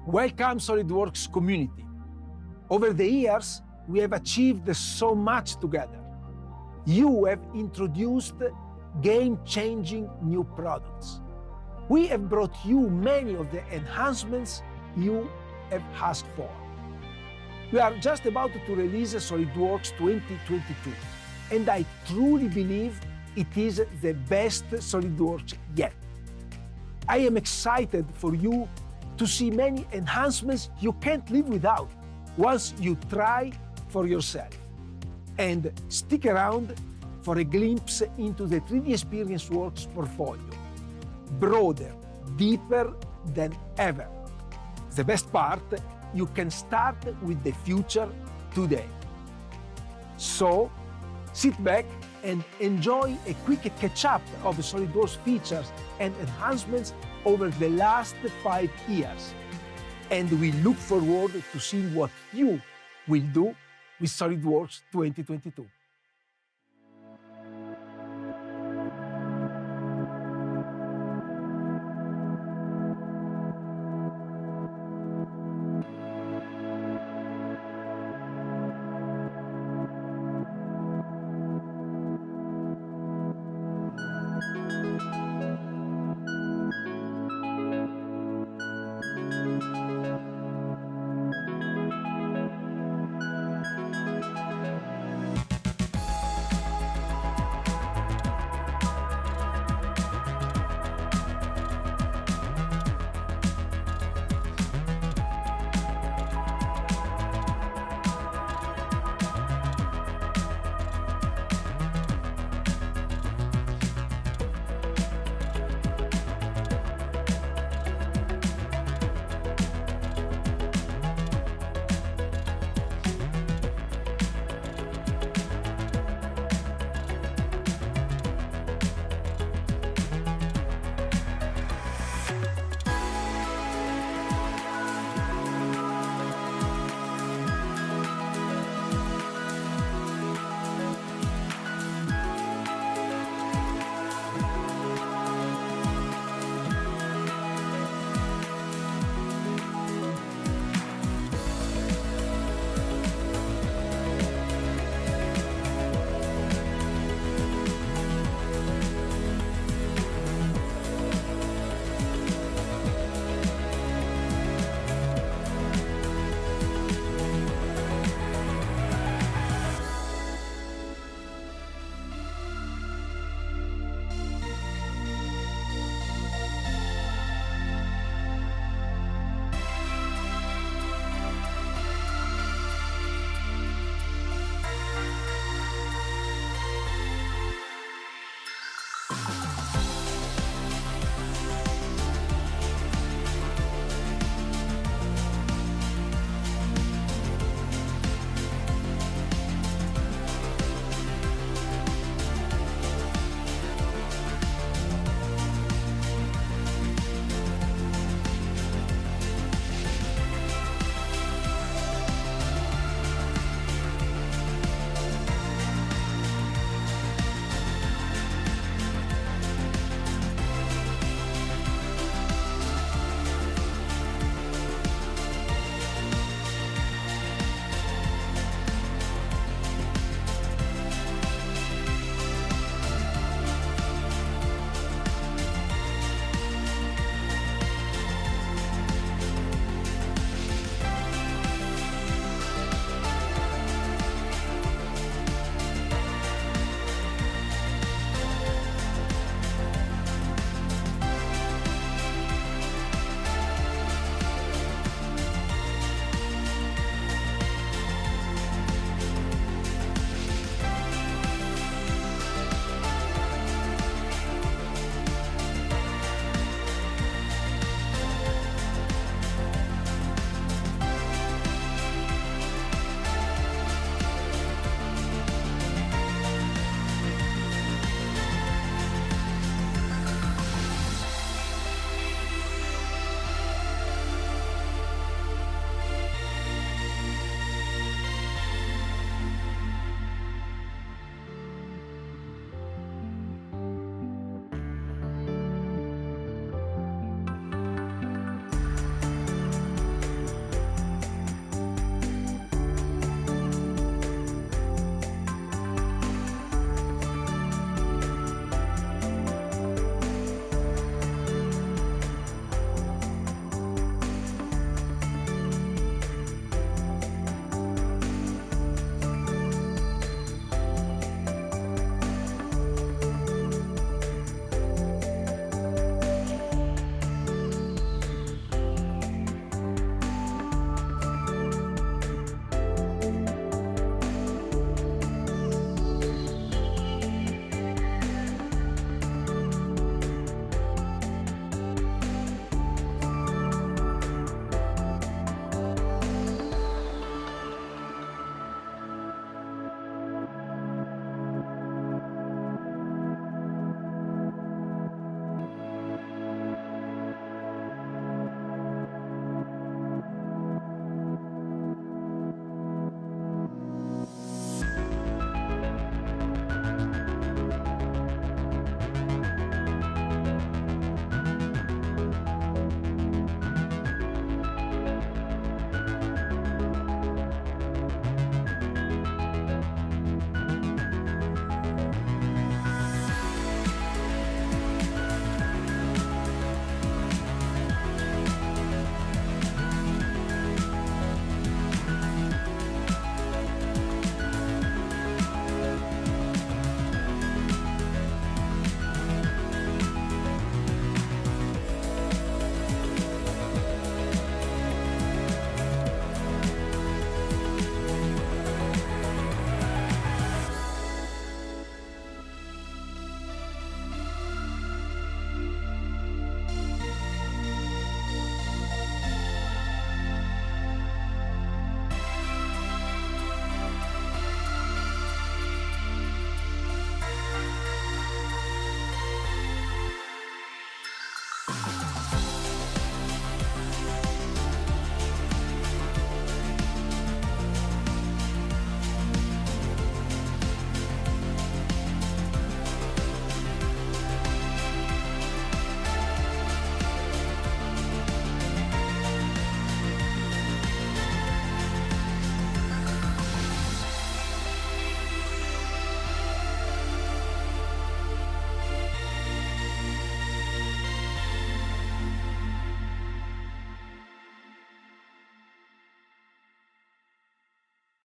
Welcome, SOLIDWORKS community. Over the years, we have achieved so much together. You have introduced game-changing new products. We have brought you many of the enhancements you have asked for. We are just about to release SOLIDWORKS 2022, and I truly believe it is the best SOLIDWORKS yet. I am excited for you to see many enhancements you can't live without once you try for yourself. And stick around for a glimpse into the 3D Experience Works portfolio. Broader, deeper than ever. The best part, you can start with the future today. So, sit back and enjoy a quick catch-up of SOLIDWORKS features and enhancements over the last 5 years. And we look forward to seeing what you will do with SOLIDWORKS 2022.